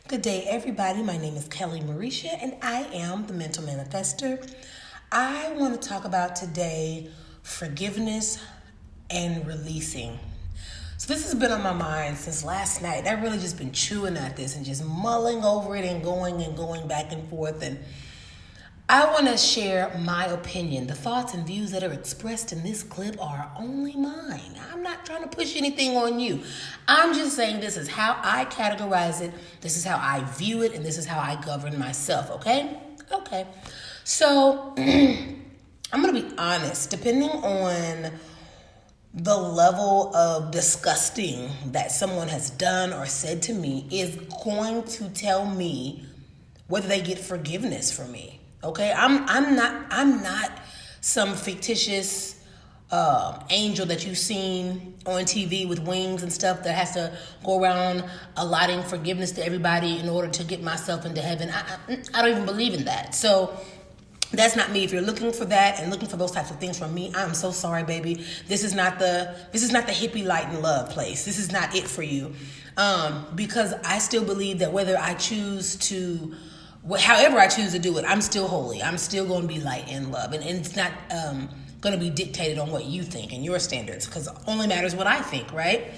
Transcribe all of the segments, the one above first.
Good day, everybody. My name is Kelly Marisha, and I am the Mental Manifester. I want to talk about today forgiveness and releasing. So this has been on my mind since last night. I've really just been chewing at this and just mulling over it and going back and forth. And I want to share my opinion. The thoughts and views that are expressed in this clip are only mine. I'm not trying to push anything on you. I'm just saying this is how I categorize it, this is how I view it, and this is how I govern myself, okay? Okay. So, I'm going to be honest. Depending on the level of disgusting that someone has done or said to me is going to tell me whether they get forgiveness from me. Okay, I'm not some fictitious angel that you've seen on TV with wings and stuff that has to go around allotting forgiveness to everybody in order to get myself into heaven. I don't even believe in that. So that's not me. If you're looking for that and looking for those types of things from me, I'm so sorry, baby. This is not the hippie light and love place. This is not it for you. Because I still believe that whether I choose to however I choose to do it, I'm still holy. I'm still going to be light and love. And it's not going to be dictated on what you think and your standards, because it only matters what I think, right?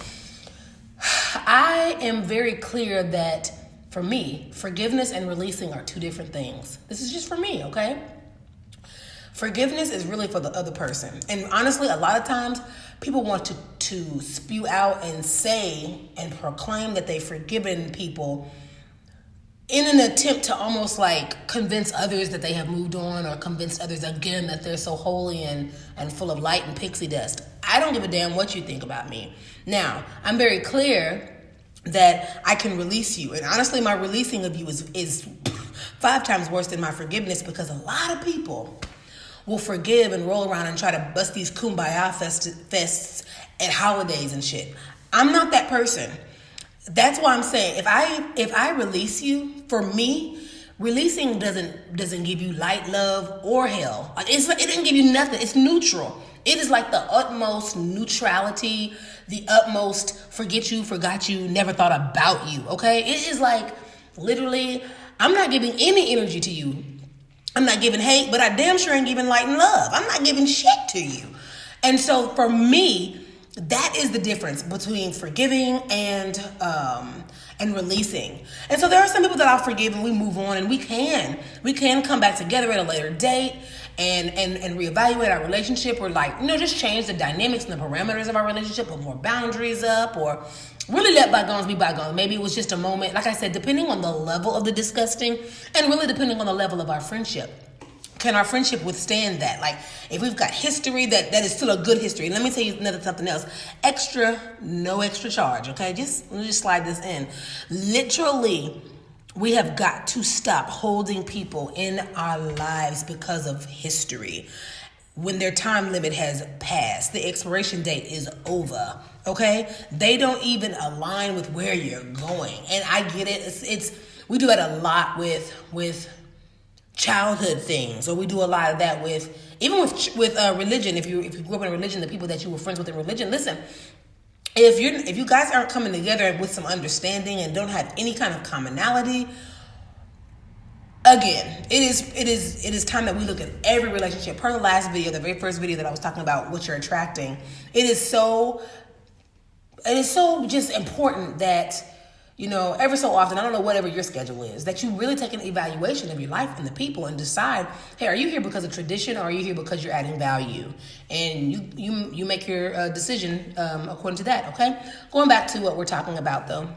I am very clear that for me, forgiveness and releasing are two different things. This is just for me, okay? Forgiveness is really for the other person. And honestly, a lot of times people want to spew out and say and proclaim that they've forgiven people in an attempt to almost like convince others that they have moved on, or convince others again that they're so holy and full of light and pixie dust. I don't give a damn what you think about me. Now, I'm very clear that I can release you. And honestly, my releasing of you is 5 times worse than my forgiveness, because a lot of people will forgive and roll around and try to bust these kumbaya fests at holidays and shit. I'm not that person. That's why I'm saying if I release you, for me, releasing doesn't give you light, love, or hell. It didn't give you nothing. It's neutral. It is like the utmost neutrality, the utmost forget you, forgot you, never thought about you. Okay, it is like literally, I'm not giving any energy to you. I'm not giving hate, but I damn sure ain't giving light and love. I'm not giving shit to you. And so for me, that is the difference between forgiving and releasing. And so there are some people that I'll forgive and we move on, and we can come back together at a later date and reevaluate our relationship, or just change the dynamics and the parameters of our relationship, put more boundaries up, or really let bygones be bygones. Maybe it was just a moment. Like I said, depending on the level of the disgusting, and really depending on the level of our friendship. Can our friendship withstand that? Like, if we've got history that is still a good history. Let me tell you something else. No extra charge, okay? Let me just slide this in. Literally, we have got to stop holding people in our lives because of history. When their time limit has passed, the expiration date is over, okay? They don't even align with where you're going. And I get it. We do that a lot with childhood things, or we do a lot of that with religion. If you grew up in religion, the people that you were friends with in religion, listen, if you guys aren't coming together with some understanding and don't have any kind of commonality, again, it is time that we look at every relationship. Per the last video, the very first video that I was talking about what you're attracting, it is so just important that, every so often, I don't know, whatever your schedule is, that you really take an evaluation of your life and the people and decide, hey, are you here because of tradition, or are you here because you're adding value? And you make your decision according to that, okay? Going back to what we're talking about, though.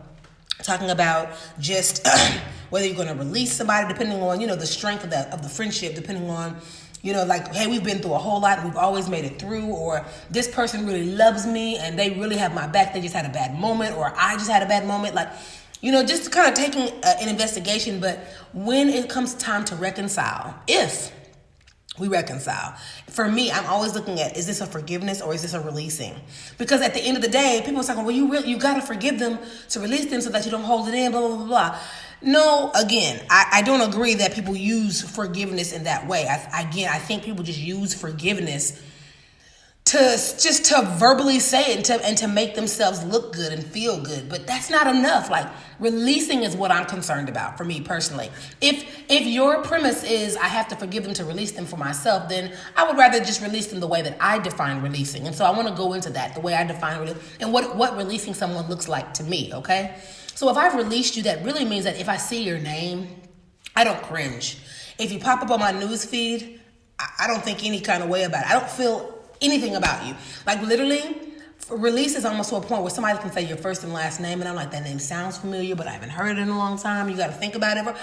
Talking about just whether you're going to release somebody, depending on, the strength of the friendship, depending on, hey, we've been through a whole lot and we've always made it through, or this person really loves me and they really have my back. They just had a bad moment, or I just had a bad moment. Just kind of taking an investigation. But when it comes time to reconcile, if we reconcile, for me, I'm always looking at, is this a forgiveness or is this a releasing? Because at the end of the day, people are talking, well, you got to forgive them to release them so that you don't hold it in, blah, blah, blah, blah. No, again, I don't agree that people use forgiveness in that way. I think people just use forgiveness to verbally say it and to make themselves look good and feel good. But that's not enough. Like, releasing is what I'm concerned about for me personally. If your premise is I have to forgive them to release them for myself, then I would rather just release them the way that I define releasing. And so I want to go into that, the way I define release and what releasing someone looks like to me, okay? So if I've released you, that really means that if I see your name, I don't cringe. If you pop up on my news feed, I don't think any kind of way about it. I don't feel anything about you. Like, literally, release is almost to a point where somebody can say your first and last name, and I'm like, that name sounds familiar, but I haven't heard it in a long time. You got to think about it.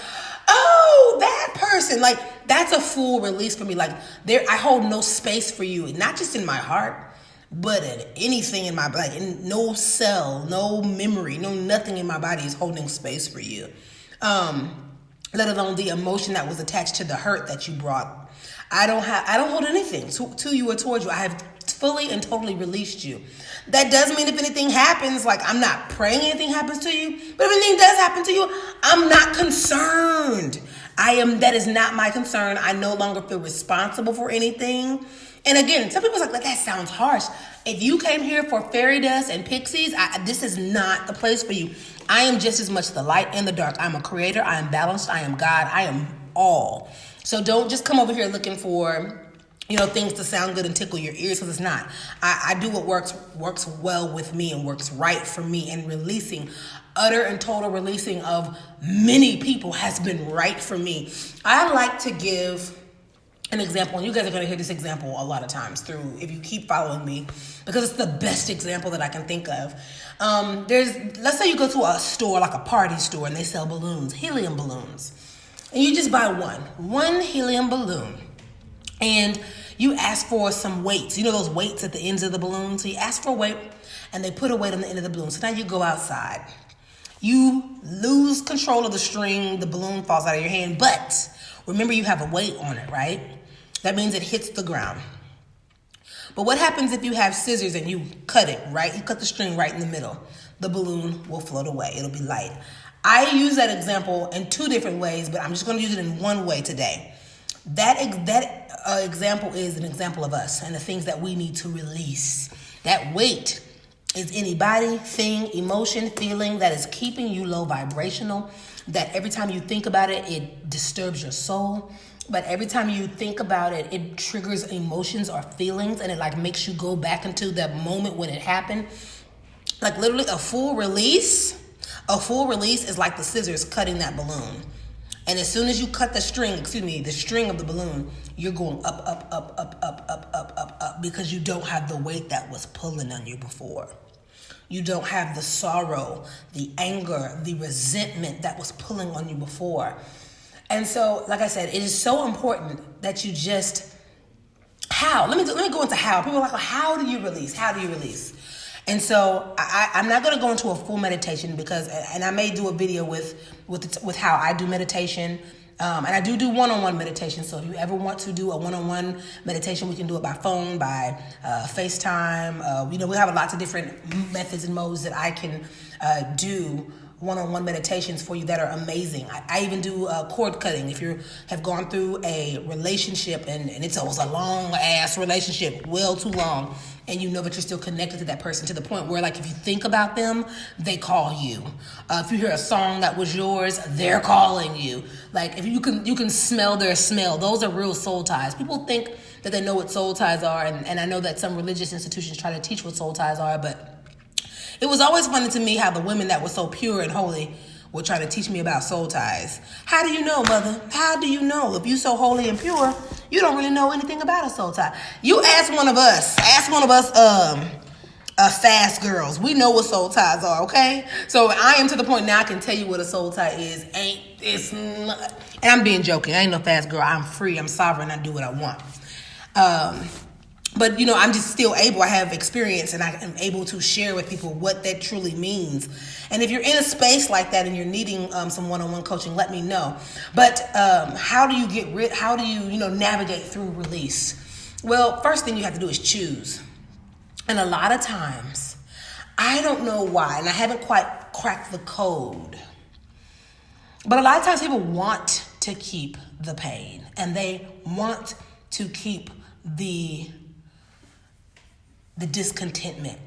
Oh, that person. Like, that's a full release for me. Like, I hold no space for you, not just in my heart, but in anything in my body. In no cell, no memory, no nothing in my body is holding space for you. Let alone the emotion that was attached to the hurt that you brought. I don't hold anything to you or towards you. I have fully and totally released you. That does mean if anything happens, like, I'm not praying anything happens to you, but if anything does happen to you, I'm not concerned. That is not my concern. I no longer feel responsible for anything. And again, some people's like, that sounds harsh. If you came here for fairy dust and pixies, this is not the place for you. I am just as much the light and the dark. I'm a creator. I am balanced. I am God. I am all. So don't just come over here looking for, things to sound good and tickle your ears, because it's not. I do what works well with me and works right for me, and releasing, utter and total releasing of many people has been right for me. I like to give an example, and you guys are going to hear this example a lot of times if you keep following me, because it's the best example that I can think of. Let's say you go to a store, like a party store, and they sell balloons, helium balloons. And you just buy one helium balloon, and you ask for some weights. You know those weights at the ends of the balloon? So you ask for a weight, and they put a weight on the end of the balloon. So now you go outside. You lose control of the string, the balloon falls out of your hand, but remember you have a weight on it, right? That means it hits the ground. But what happens if you have scissors and you cut it, right? You cut the string right in the middle. The balloon will float away. It'll be light. I use that example in two different ways, but I'm just going to use it in one way today. That example is an example of us and the things that we need to release. That weight is any body, thing, emotion, feeling that is keeping you low vibrational, that every time you think about it, it disturbs your soul. But every time you think about it, it triggers emotions or feelings, and it makes you go back into that moment when it happened. Like, literally, a full release is like the scissors cutting that balloon. And as soon as you cut the string of the balloon, you're going up, up, up, up, up, up, up, up, up, because you don't have the weight that was pulling on you before. You don't have the sorrow, the anger, the resentment that was pulling on you before. And so, like I said, it is so important that you just, let me go into how. People are like, well, how do you release? How do you release? And so I'm not going to go into a full meditation and I may do a video with how I do meditation. And I do one-on-one meditation. So if you ever want to do a one-on-one meditation, we can do it by phone, by FaceTime. We have lots of different methods and modes that I can do one-on-one meditations for you that are amazing. I even do cord cutting. If you have gone through a relationship and it was a long-ass relationship, well too long, and you know that you're still connected to that person to the point where, if you think about them, they call you. If you hear a song that was yours, they're calling you. If you can smell their smell, those are real soul ties. People think that they know what soul ties are, and I know that some religious institutions try to teach what soul ties are, but it was always funny to me how the women that were so pure and holy would try to teach me about soul ties. How do you know, mother? How do you know? If you so holy and pure, you don't really know anything about a soul tie. You ask one of us, fast girls. We know what soul ties are, okay? So I am to the point now I can tell you what a soul tie is. It's not, and I'm being joking. I ain't no fast girl. I'm free. I'm sovereign. I do what I want. But, I'm just still I have experience, and I am able to share with people what that truly means. And if you're in a space like that and you're needing some one-on-one coaching, let me know. But how do you navigate through release? Well, first thing you have to do is choose. And a lot of times, I don't know why, and I haven't quite cracked the code, but a lot of times people want to keep the pain, and they want to keep the the discontentment.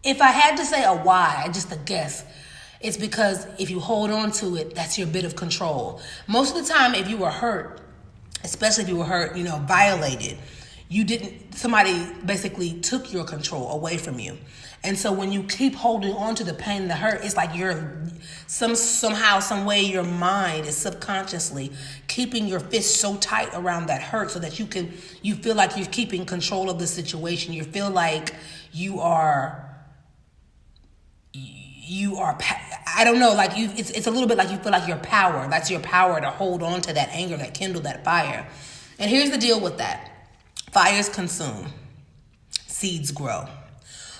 If I had to say a why, just a guess, it's because if you hold on to it, that's your bit of control. Most of the time, if you were hurt, especially if you were hurt, violated, somebody basically took your control away from you. And so when you keep holding on to the pain and the hurt, it's like somehow, some way your mind is subconsciously keeping your fist so tight around that hurt so that you feel like you're keeping control of the situation. You feel like you are, I don't know, like it's a little bit like you feel like your power. That's your power to hold on to that anger, that kindle that fire. And here's the deal with that. Fires consume, seeds grow.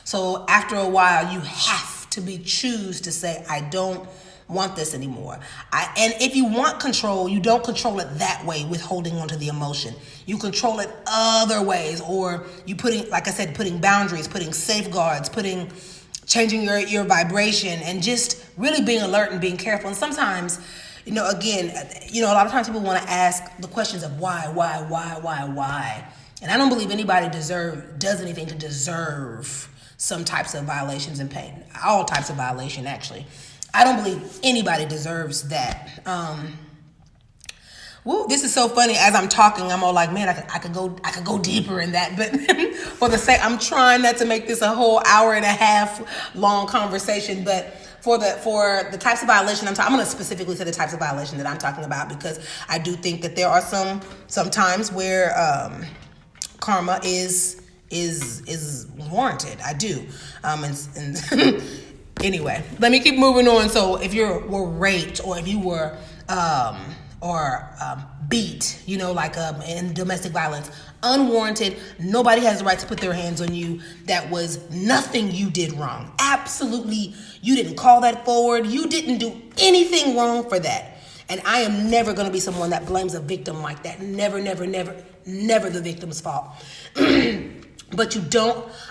So after a while, you have to choose to say, I don't want this anymore. And if you want control, you don't control it that way with holding on to the emotion. You control it other ways, or putting boundaries, putting safeguards, changing your vibration, and just really being alert and being careful. And sometimes, a lot of times people want to ask the questions of why. And I don't believe anybody does anything to deserve some types of violations and pain. All types of violation, actually. I don't believe anybody deserves that. This is so funny. As I'm talking, I'm all like, man, I could go deeper in that. But for the sake, I'm trying not to make this a whole hour and a half long conversation. But for the types of violation I'm going to specifically say the types of violation that I'm talking about, because I do think that there are some times where karma is warranted. I do. And anyway, let me keep moving on. So if you were raped, or if you were beat, in domestic violence, unwarranted, nobody has the right to put their hands on you. That was nothing you did wrong. Absolutely, you didn't call that forward. You didn't do anything wrong for that. And I am never going to be someone that blames a victim like that. Never, never, never, never the victim's fault. But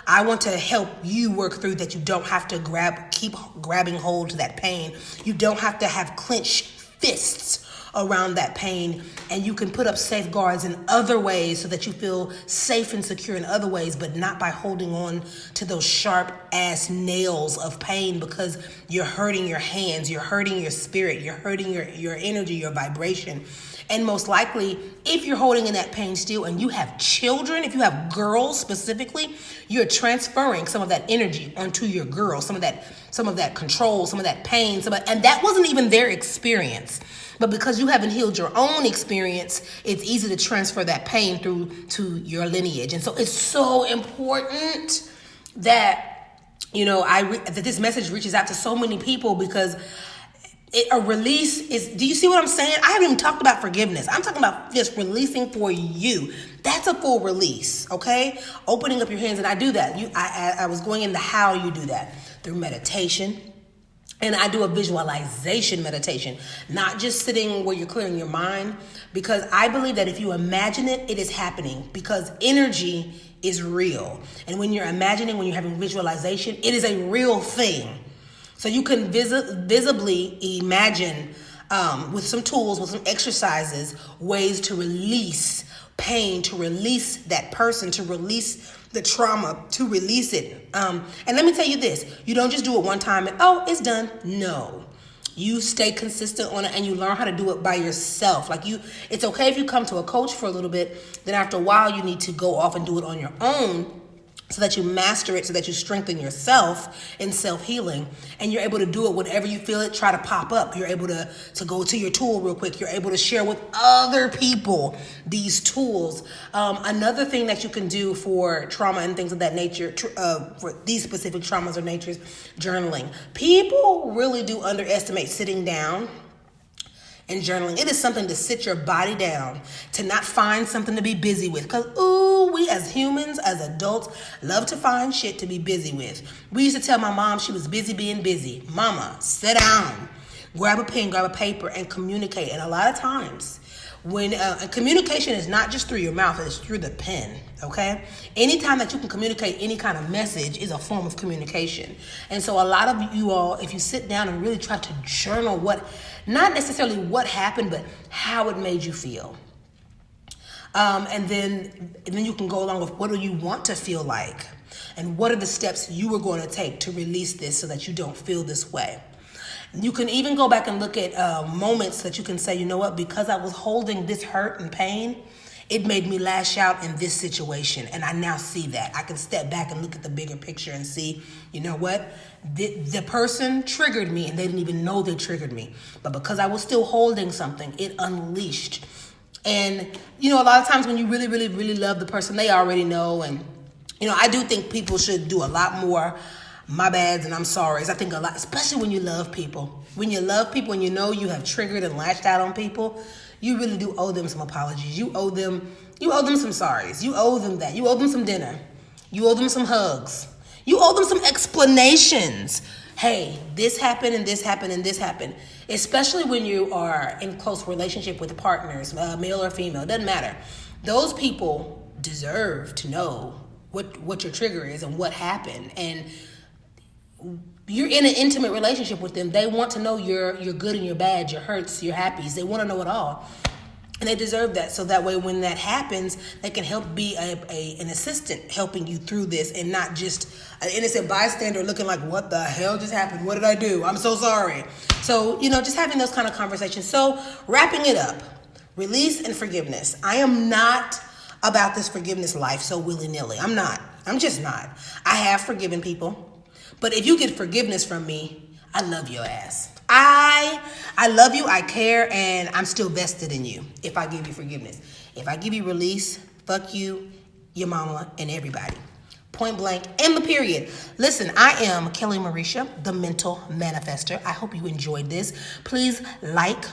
I want to help you work through that. You don't have to keep grabbing hold to that pain. You don't have to have clenched fists around that pain, and you can put up safeguards in other ways so that you feel safe and secure in other ways, but not by holding on to those sharp ass nails of pain, because you're hurting your hands, you're hurting your spirit, you're hurting your energy, your vibration. And most likely, if you're holding in that pain still and you have children, if you have girls specifically, you're transferring some of that energy onto your girls, some of that control, some of that pain, and that wasn't even their experience. But because you haven't healed your own experience, it's easy to transfer that pain through to your lineage. And so it's so important that, that this message reaches out to so many people, because a release is, do you see what I'm saying? I haven't even talked about forgiveness. I'm talking about just releasing for you. That's a full release, okay? Opening up your hands, and I do that. I was going into how you do that, through meditation. And I do a visualization meditation, not just sitting where you're clearing your mind, because I believe that if you imagine it, it is happening, because energy is real. And when you're imagining, when you're having visualization, it is a real thing. So you can visibly imagine with some tools, with some exercises, ways to release pain, to release that person, to release the trauma, to release it. And let me tell you this, you don't just do it one time and, it's done. No. You stay consistent on it, and you learn how to do it by yourself. It's okay if you come to a coach for a little bit, then after a while you need to go off and do it on your own, so that you master it, so that you strengthen yourself in self-healing, and you're able to do it whenever you feel it try to pop up. You're able to go to your tool real quick. You're able to share with other people these tools. Another thing that you can do for trauma and things of that nature, for these specific traumas or natures, journaling. People really do underestimate sitting down and journaling. It is something to sit your body down, to not find something to be busy with. Because, we as humans, as adults, love to find shit to be busy with. We used to tell my mom she was busy being busy. Mama, sit down, grab a pen, grab a paper, and communicate. And a lot of times, when communication is not just through your mouth, it's through the pen, okay? Anytime that you can communicate any kind of message is a form of communication. And so a lot of you all, if you sit down and really try to journal not necessarily what happened, but how it made you feel. And then you can go along with, what do you want to feel like? And what are the steps you are going to take to release this so that you don't feel this way? You can even go back and look at moments that you can say, you know what, because I was holding this hurt and pain, it made me lash out in this situation. And I now see that. I can step back and look at the bigger picture and see, you know what, the person triggered me and they didn't even know they triggered me. But because I was still holding something, it unleashed. And, you know, a lot of times when you really, really, really love the person, they already know. And, you know, I do think people should do a lot more my bads and I'm sorry's. I think a lot, especially when you love people. When you love people and you know you have triggered and lashed out on people, you really do owe them some apologies. You owe them some sorries. You owe them that. You owe them some dinner. You owe them some hugs. You owe them some explanations. Hey, this happened and this happened and this happened. Especially when you are in close relationship with partners, male or female, doesn't matter. Those people deserve to know what your trigger is and what happened. And you're in an intimate relationship with them. They want to know your good and your bad, your hurts, your happies. They want to know it all. And they deserve that. So that way when that happens, they can help be an assistant helping you through this and not just an innocent bystander looking like, what the hell just happened? What did I do? I'm so sorry. So, you know, just having those kind of conversations. So wrapping it up, release and forgiveness. I am not about this forgiveness life so willy-nilly. I'm not. I'm just not. I have forgiven people. But if you get forgiveness from me, I love your ass. I love you, I care, and I'm still vested in you if I give you forgiveness. If I give you release, fuck you, your mama, and everybody. Point blank, and the period. Listen, I am Kelly Marisha, the Mental Manifester. I hope you enjoyed this. Please like,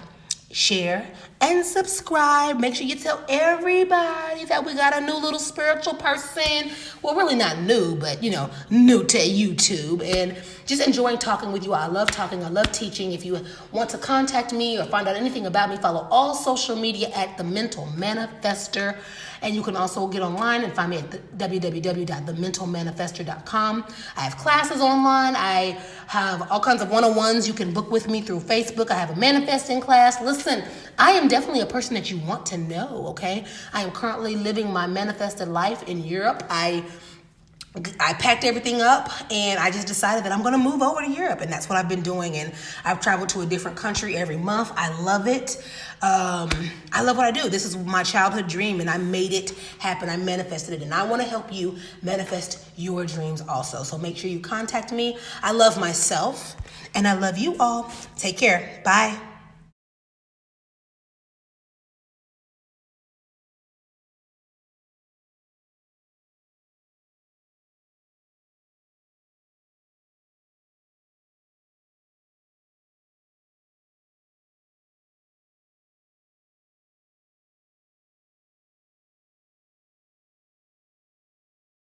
share, and subscribe. Make sure you tell everybody that we got a new little spiritual person. Well, really not new, but, you know, new to YouTube. And just enjoying talking with you. I love talking. I love teaching. If you want to contact me or find out anything about me, follow all social media at The Mental Manifester. And you can also get online and find me at www.thementalmanifester.com. I have classes online. I have all kinds of one-on-ones you can book with me through Facebook. I have a manifesting class. Listen, I am definitely a person that you want to know, okay? I am currently living my manifested life in Europe. I packed everything up and I just decided that I'm going to move over to Europe, and that's what I've been doing. And I've traveled to a different country every month. I love it. I love what I do. This is my childhood dream and I made it happen. I manifested it, and I want to help you manifest your dreams also. So make sure you contact me. I love myself and I love you all. Take care. Bye.